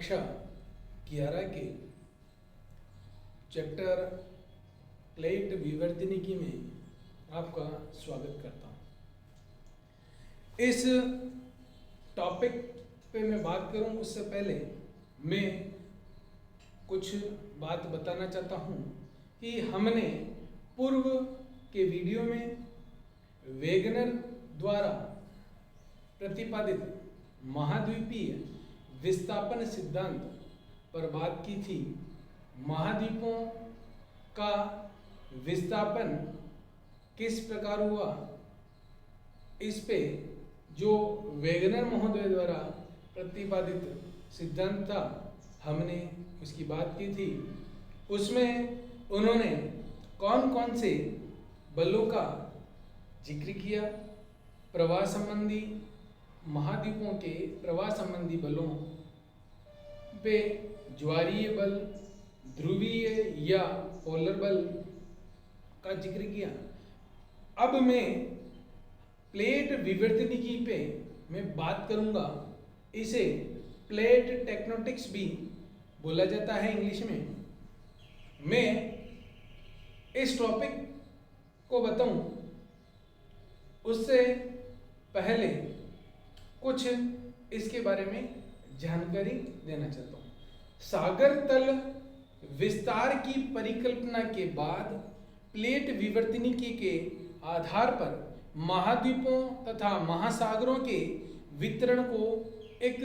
कक्षा 11 के chapter plate विवर्तनिकी में आपका स्वागत करता हूँ। इस टॉपिक पे मैं बात करूँ उससे पहले मैं कुछ बात बताना चाहता हूँ कि हमने पूर्व के वीडियो में वेगनर द्वारा प्रतिपादित महाद्वीपीय विस्थापन सिद्धांत पर बात की थी। महाद्वीपों का विस्थापन किस प्रकार हुआ, इस पे जो वेगनर महोदय द्वारा प्रतिपादित सिद्धांत था हमने उसकी बात की थी। उसमें उन्होंने कौन कौन से बलों का जिक्र किया, प्रवाह संबंधी महाद्वीपों के प्रवाह संबंधी बलों पे ज्वारीय बल, ध्रुवीय या पोलर बल का जिक्र किया। अब मैं प्लेट विवर्तनिकी पे मैं बात करूंगा। इसे प्लेट टेक्टोनिक्स भी बोला जाता है इंग्लिश में। मैं इस टॉपिक को बताऊं उससे पहले कुछ इसके बारे में जानकारी देना चाहता हूँ। सागर तल विस्तार की परिकल्पना के बाद प्लेट विवर्तनिकी के आधार पर महाद्वीपों तथा महासागरों के वितरण को एक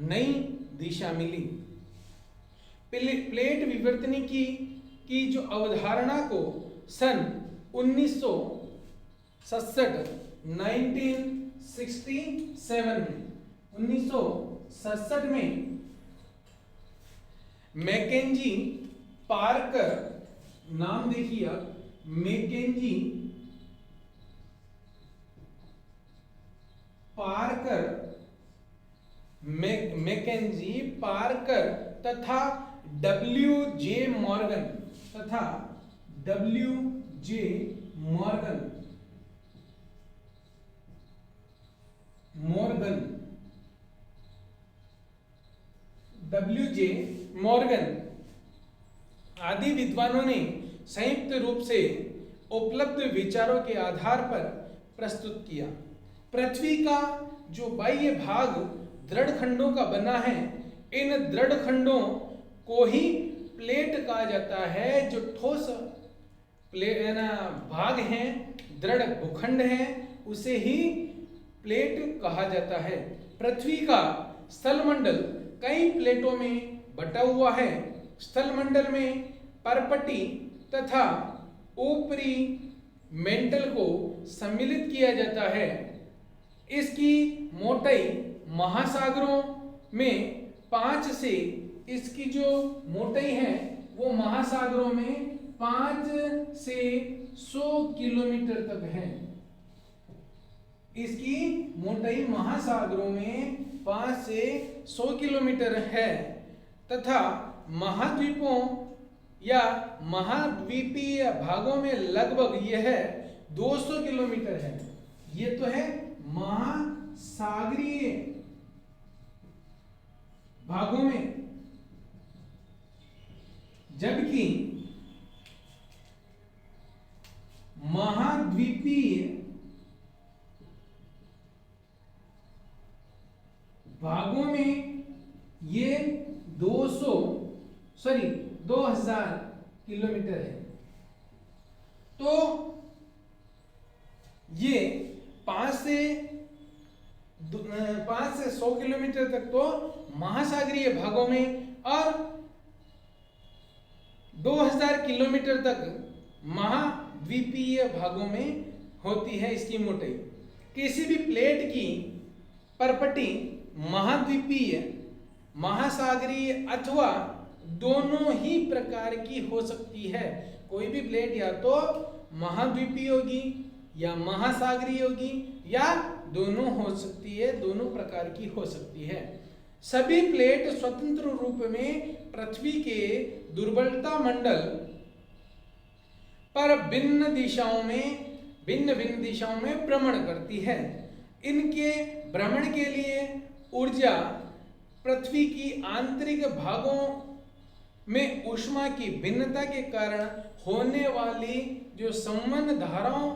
नई दिशा मिली। प्लेट विवर्तनिकी की जो अवधारणा को सन 1967 में मैकेंजी पार्कर, नाम देखिए आप, मैकेंजी पार्कर तथा डब्ल्यू.जे. मॉर्गन आदि विद्वानों ने संयुक्त रूप से उपलब्ध विचारों के आधार पर प्रस्तुत किया। पृथ्वी का जो बाह्य भाग दृढ़ खंडों का बना है, इन दृढ़ खंडों को ही प्लेट कहा जाता है। जो ठोस भाग हैं, दृढ़ भूखंड हैं, उसे ही प्लेट कहा जाता है। पृथ्वी का स्थलमंडल कई प्लेटों में बटा हुआ है। स्थलमंडल में परपटी तथा ऊपरी मेंटल को सम्मिलित किया जाता है। इसकी मोटाई महासागरों में 5 से, इसकी जो मोटाई है वो महासागरों में 5 से 100 किलोमीटर तक है। इसकी मोटाई महासागरों में 5 से 100 किलोमीटर है तथा महाद्वीपों या महाद्वीपीय भागों में लगभग यह 200 किलोमीटर है। ये तो है महासागरीय भागों में, जबकि महाद्वीपीय भागों में ये 2000 किलोमीटर है। तो ये 5 से 100 किलोमीटर तक तो महासागरीय भागों में और 2000 किलोमीटर तक महाद्वीपीय भागों में होती है इसकी मोटाई। किसी भी प्लेट की परपटी महाद्वीपीय, महासागरीय अथवा दोनों ही प्रकार की हो सकती है। कोई भी प्लेट या तो महाद्वीपीय होगी या महासागरीय होगी या दोनों हो सकती है, दोनों प्रकार की हो सकती है। सभी प्लेट स्वतंत्र रूप में पृथ्वी के दुर्बलता मंडल पर भिन्न भिन्न दिशाओं में भ्रमण करती है। इनके भ्रमण के लिए ऊर्जा पृथ्वी की आंतरिक भागों में ऊष्मा की भिन्नता के कारण होने वाली जो संवहन धाराओं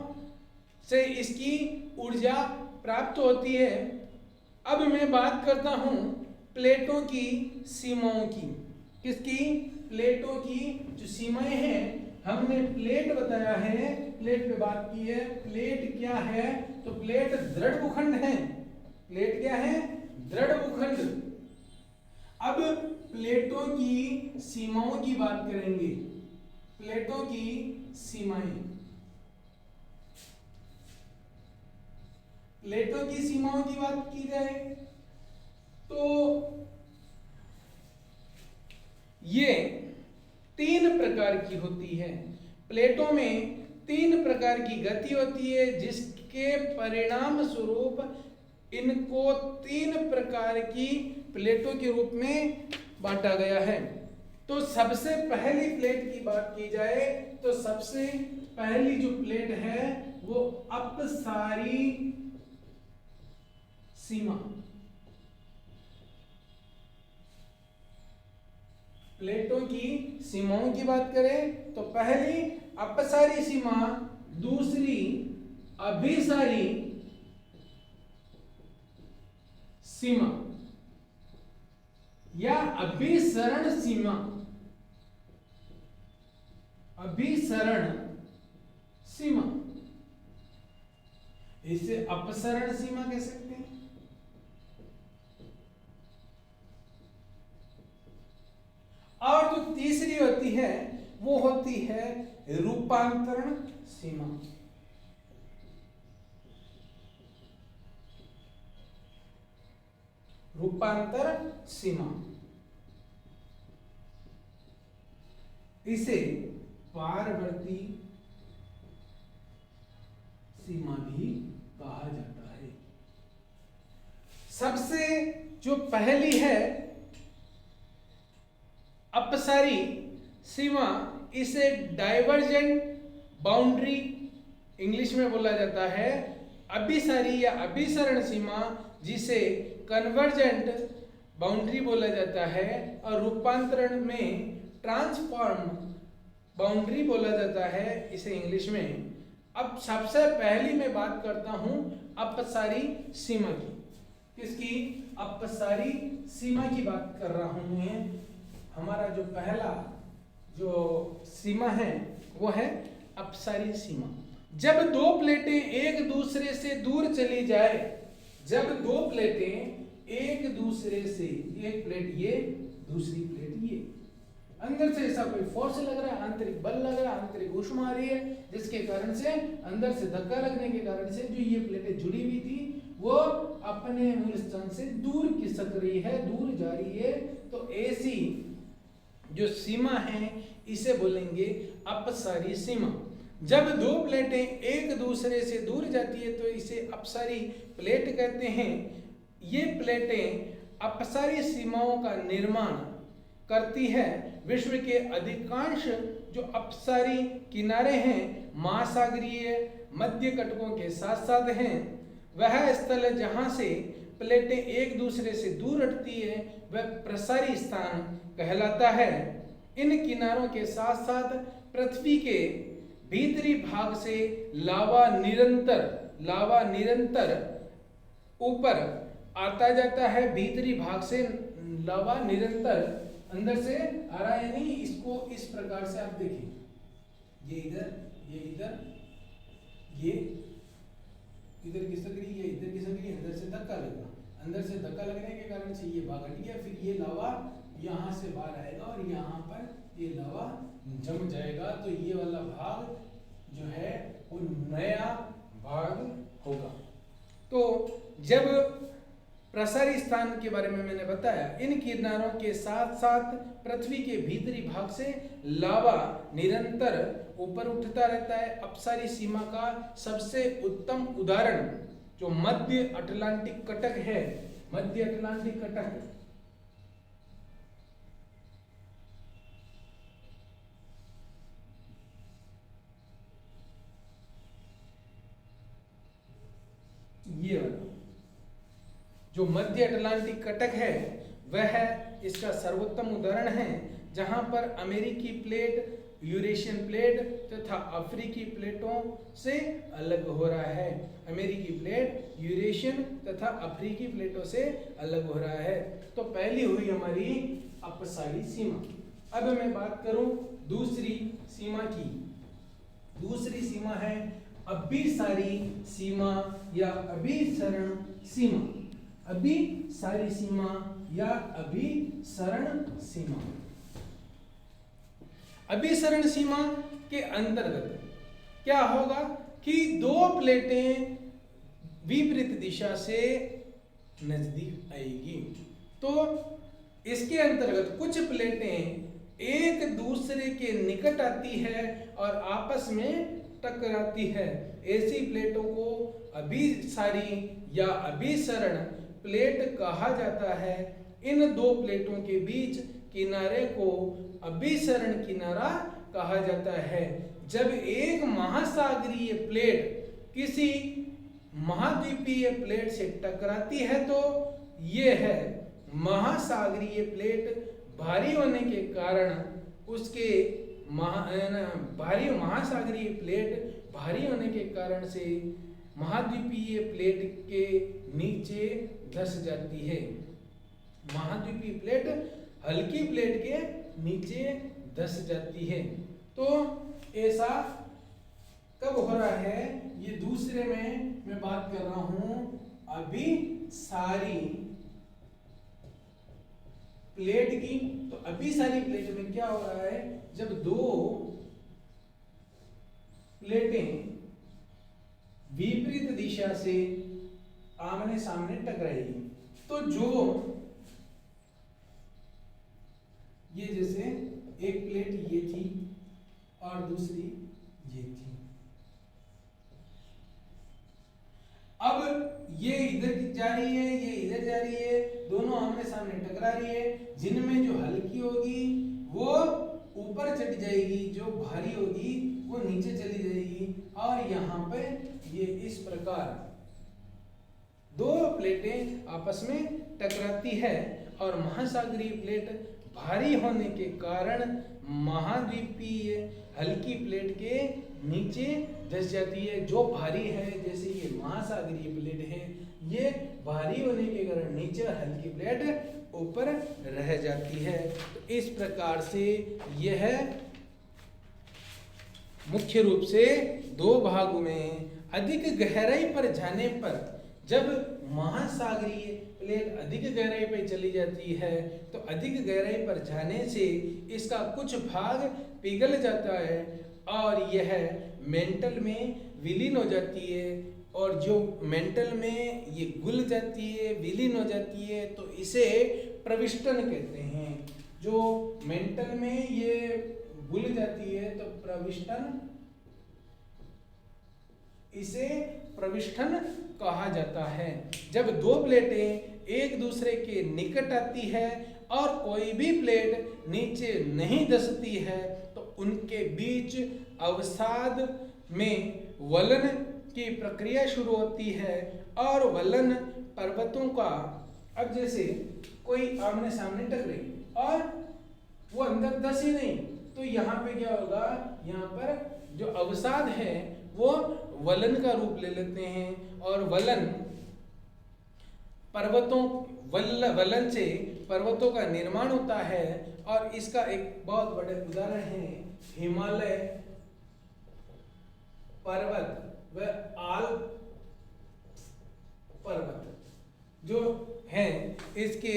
से इसकी ऊर्जा प्राप्त होती है। अब मैं बात करता हूं प्लेटों की सीमाओं की। किसकी? प्लेटों की जो सीमाएं हैं, हमने प्लेट बताया है, प्लेट पे बात की है। प्लेट क्या है? तो प्लेट दृढ़ भूखंड है। प्लेट क्या है? दृढ़ भूखंड। अब प्लेटों की सीमाओं की बात करेंगे। प्लेटों की सीमाएं, प्लेटों की सीमाओं की बात की जाए तो ये 3 प्रकार की होती है। प्लेटों में 3 प्रकार की गति होती है, जिसके परिणाम स्वरूप इनको 3 प्रकार की प्लेटों के रूप में बांटा गया है। तो सबसे पहली प्लेट की बात की जाए तो सबसे पहली जो प्लेट है वो अपसारी सीमा। प्लेटों की सीमाओं की बात करें तो पहली अपसारी सीमा, दूसरी अभिसारी सीमा या अभिसरण सीमा। अभिसरण सीमा, इसे अपसरण सीमा कह सकते हैं। और जो तीसरी होती है वो होती है रूपांतरण सीमा। रूपांतर सीमा, इसे पारवर्ती सीमा भी कहा जाता है। सबसे जो पहली है अपसारी सीमा, इसे डाइवर्जेंट बाउंड्री इंग्लिश में बोला जाता है। अभिसारी या अभिसरण सीमा जिसे कन्वर्जेंट बाउंड्री बोला जाता है, और रूपांतरण में ट्रांसफॉर्म बाउंड्री बोला जाता है इसे इंग्लिश में। अब सबसे पहली मैं बात करता हूं अपसारी सीमा की। किसकी? अपसारी सीमा की बात कर रहा हूं मैं। हमारा जो पहला जो सीमा है वो है अपसारी सीमा। जब दो प्लेटें एक दूसरे से दूर चली जाए, जब दो प्लेटें एक दूसरे से, एक प्लेट ये, दूसरी प्लेट ये, अंदर से ऐसा कोई फोर्स लग रहा है, आंतरिक बल लग रहा है, आंतरिक ऊष्मा आ रही है, जिसके कारण से अंदर से धक्का लगने के कारण से जो ये प्लेटें जुड़ी हुई थी वो अपने मूल स्थान से दूर खिसक रही है, दूर जा रही है। तो ऐसी जो सीमा है इसे बोलेंगे अपसारी सीमा। जब दो प्लेटें एक दूसरे से दूर जाती है तो इसे अपसारी प्लेट कहते हैं। ये प्लेटें अपसारी सीमाओं का निर्माण करती है। विश्व के अधिकांश जो अपसारी किनारे हैं महासागरीय मध्य कटकों के साथ साथ हैं। वह स्थल जहां से प्लेटें एक दूसरे से दूर हटती है वह प्रसारी स्थान कहलाता है। इन किनारों के साथ साथ पृथ्वी के भीतरी भाग से लावा निरंतर ऊपर आता जाता है। भीतरी भाग से लावा निरंतर अंदर से आ रहा है, यानी इसको इस प्रकार से आप देखिए, ये इधर, ये इधर, ये इधर खिसक रही है, इधर खिसक रही है, अंदर से धक्का लगा, अंदर से धक्का लगने के कारण से ये भाग हट गया, फिर ये लावा यहाँ से बाहर आएगा और यहाँ पर ये लावा जम जाएगा। तो ये वाला भाग जो है वो नया भाग होगा। तो जब प्रसारी स्थान के बारे में मैंने बताया, इन किनारों के साथ साथ पृथ्वी के भीतरी भाग से लावा निरंतर ऊपर उठता रहता है। अपसारी सीमा का सबसे उत्तम उदाहरण जो मध्य अटलांटिक कटक है, मध्य अटलांटिक कटक, ये वाला जो मध्य अटलांटिक कटक है वह इसका सर्वोत्तम उदाहरण है, जहां पर अमेरिकी प्लेट यूरेशियन प्लेट तथा अफ्रीकी प्लेटों से अलग हो रहा है। अमेरिकी प्लेट यूरेशियन तथा अफ्रीकी प्लेटों से अलग हो रहा है। तो पहली हुई हमारी अपसारी सीमा। अब मैं बात करूं दूसरी सीमा की। दूसरी सीमा है अभिसारी सीमा या अभिसरण सीमा। अभिसारी सीमा या अभिसरण सीमा। अभिसरण सीमा के अंतर्गत क्या होगा कि दो प्लेटें विपरीत दिशा से नजदीक आएगी। तो इसके अंतर्गत कुछ प्लेटें एक दूसरे के निकट आती है और आपस में टकराती है। ऐसी प्लेटों को अभिसारी या अभिसरण प्लेट कहा जाता है। इन दो प्लेटों के बीच किनारे को अभिसरण किनारा कहा जाता है। जब एक महासागरीय प्लेट किसी महाद्वीपीय प्लेट से टकराती है तो यह महासागरीय प्लेट भारी होने के कारण उसके महासागरीय प्लेट भारी होने के कारण से महाद्वीपीय प्लेट के नीचे धंस जाती है। महाद्वीपीय प्लेट हल्की प्लेट के नीचे धंस जाती है। तो ऐसा कब हो रहा है? ये दूसरे में मैं बात कर रहा हूं अभिसारी प्लेट की। तो अभिसारी प्लेट में क्या हो रहा है? जब दो प्लेटें विपरीत दिशा से आमने सामने टकराएगी तो जो ये जैसे एक प्लेट ये थी और दूसरी ये थी। अब ये इधर जा रही है, ये इधर जा रही है, दोनों आमने सामने टकरा रही है। जिनमें जो हल्की होगी वो ऊपर चढ़ जाएगी, जो भारी होगी वो नीचे चली जाएगी। और यहाँ पे ये इस प्रकार दो प्लेटें आपस में टकराती है और महासागरीय प्लेट भारी होने के कारण महाद्वीपीय हल्की प्लेट के नीचे धंस जाती है। जो भारी है, जैसे ये महासागरीय प्लेट है, ये भारी होने के कारण नीचे, हल्की प्लेट ऊपर रह जाती है। तो इस प्रकार से यह मुख्य रूप से दो भागों में अधिक गहराई पर जाने पर, जब महासागरीय प्लेट अधिक गहराई पर चली जाती है तो अधिक गहराई पर जाने से इसका कुछ भाग पिघल जाता है और यह मेंटल में विलीन हो जाती है। और जो मेंटल में ये घुल जाती है, विलीन हो जाती है, तो इसे प्रविष्टन कहते हैं। जो मेंटल में ये घुल जाती है तो प्रविष्टन, इसे प्रविष्टन कहा जाता है। जब दो प्लेटें एक दूसरे के निकट आती है और कोई भी प्लेट नीचे नहीं धंसती है तो उनके बीच अवसाद में वलन की प्रक्रिया शुरू होती है और वलन पर्वतों का, अब जैसे कोई आमने सामने टकरे और वो अंदर धंस ही नहीं तो यहाँ पे क्या होगा? यहाँ पर जो अवसाद है वो वलन का रूप ले लेते हैं और वलन पर्वतों वलन से पर्वतों का निर्माण होता है। और इसका एक बहुत बड़े उदाहरण है हिमालय पर्वत व आल्प पर्वत जो है। इसके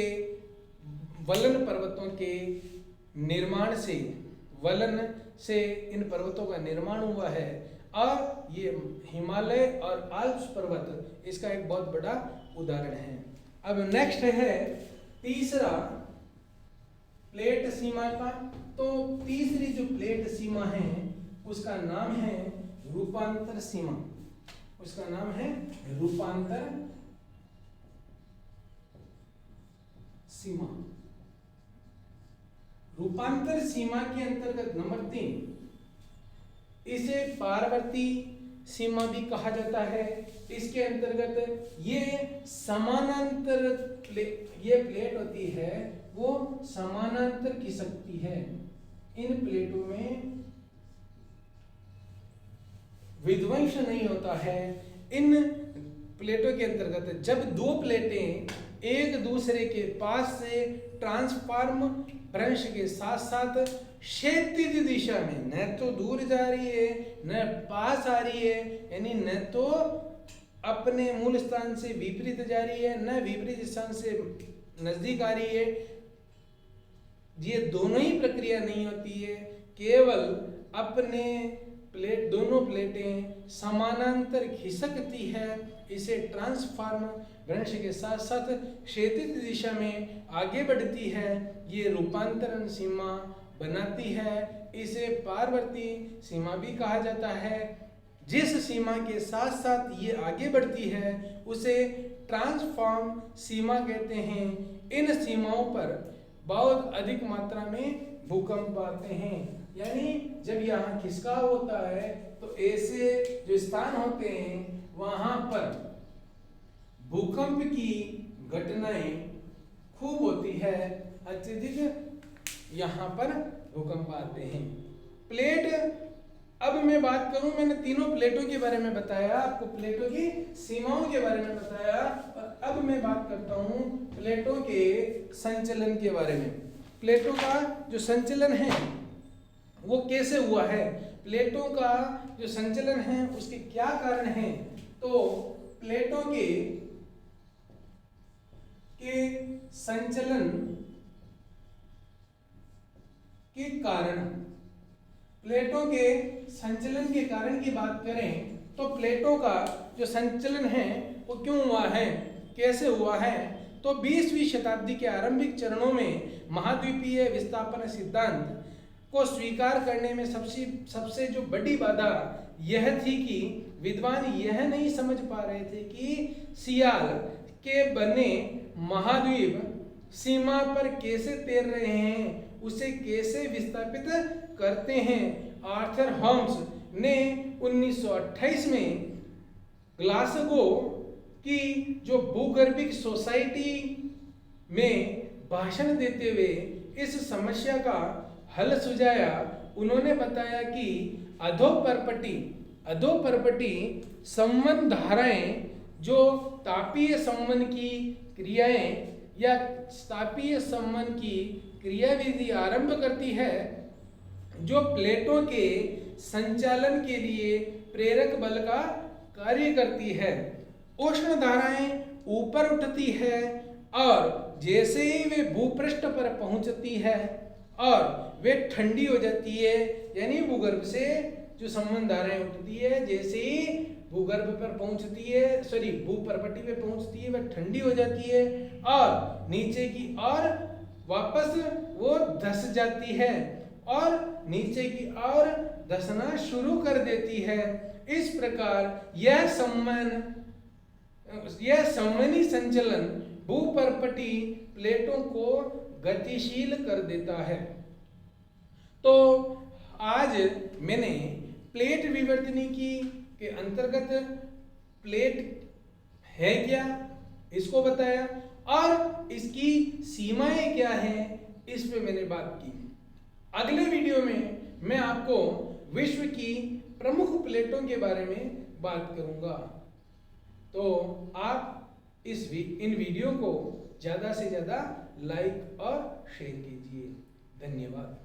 वलन पर्वतों के निर्माण से, वलन से इन पर्वतों का निर्माण हुआ है। और ये हिमालय और आल्प्स पर्वत इसका एक बहुत बड़ा उदाहरण है। अब नेक्स्ट है तीसरा प्लेट सीमा का। तो तीसरी जो प्लेट सीमा है उसका नाम है रूपांतर सीमा। उसका नाम है रूपांतर सीमा। रूपांतर सीमा के अंतर्गत नंबर 3, इसे पारवर्ती सीमा भी कहा जाता है। इसके अंतर्गत ये समानांतर ये प्लेट होती है वो समानांतर खिसकती है। इन प्लेटों में विध्वंस नहीं होता है। इन प्लेटों के अंतर्गत जब दो प्लेटें एक दूसरे के पास से ट्रांसफॉर्म भ्रंश के साथ साथ क्षैतिज दिशा में न तो दूर जा रही है न पास आ रही है, यानी न तो अपने मूल स्थान से विपरीत जा रही है न विपरीत स्थान से नजदीक आ रही है, ये दोनों ही प्रक्रिया नहीं होती है। केवल अपने प्लेट दोनों प्लेटें समानांतर खिसकती है, इसे ट्रांसफॉर्म भ्रंश के साथ साथ क्षैतिज दिशा में आगे बढ़ती है, ये रूपांतरण सीमा बनाती है। इसे पारवर्ती सीमा भी कहा जाता है। जिस सीमा के साथ साथ ये आगे बढ़ती है उसे ट्रांसफॉर्म सीमा कहते हैं। इन सीमाओं पर बहुत अधिक मात्रा में भूकंप आते हैं, यानी जब यहाँ खिसकाव होता है तो ऐसे जो स्थान होते हैं वहां पर भूकंप की घटनाएं खूब होती है, अत्यधिक यहाँ पर भूकंप आते हैं। प्लेट, अब मैं बात करूं, मैंने तीनों प्लेटों के बारे में बताया, आपको प्लेटों की सीमाओं के बारे में बताया, और अब मैं बात करता हूं प्लेटों के संचलन के बारे में। प्लेटों का जो संचलन है वो कैसे हुआ है, प्लेटों का जो संचलन है उसके क्या कारण हैं। तो प्लेटों के संचलन के कारण, प्लेटों के संचलन के कारण की बात करें तो प्लेटों का जो संचलन है वो क्यों हुआ है, कैसे हुआ है। तो 20वीं शताब्दी के आरंभिक चरणों में महाद्वीपीय विस्थापन सिद्धांत को स्वीकार करने में सबसे जो बड़ी बाधा यह थी कि विद्वान यह नहीं समझ पा रहे थे कि सियाल के बने महाद्वीप सीमा पर कैसे तैर रहे हैं, उसे कैसे विस्थापित करते हैं। आर्थर होम्स ने 1928 में ग्लासगो की जो भूगर्भिक सोसाइटी में भाषण देते हुए इस समस्या का हल सुझाया। उन्होंने बताया कि अधोपर्पटी संवहन धाराएं जो तापीय संवहन की क्रियाएं या तापीय संवहन की क्रियाविधि आरंभ करती है, जो प्लेटों के संचालन के लिए प्रेरक बल का कार्य करती है। उष्ण धाराएं ऊपर उठती है और जैसे ही वे भूपृष्ठ पर पहुंचती है और वे ठंडी हो जाती है, यानी भूगर्भ से जो संवहन धाराएं उठती है जैसे ही भूगर्भ पर पहुंचती है, भूपर्पटी पे पहुंचती है, वह ठंडी हो जाती है और नीचे की ओर वापस वो धस जाती है और नीचे की ओर धसना शुरू कर देती है। इस प्रकार यह संवहनी संचलन भूपर्पटी प्लेटों को गतिशील कर देता है। तो आज मैंने प्लेट विवर्तनिकी के अंतर्गत प्लेट है क्या इसको बताया और इसकी सीमाएं क्या हैं इस पे मैंने बात की। अगले वीडियो में मैं आपको विश्व की प्रमुख प्लेटों के बारे में बात करूंगा। तो आप इन वीडियो को ज़्यादा से ज़्यादा लाइक और शेयर कीजिए। धन्यवाद।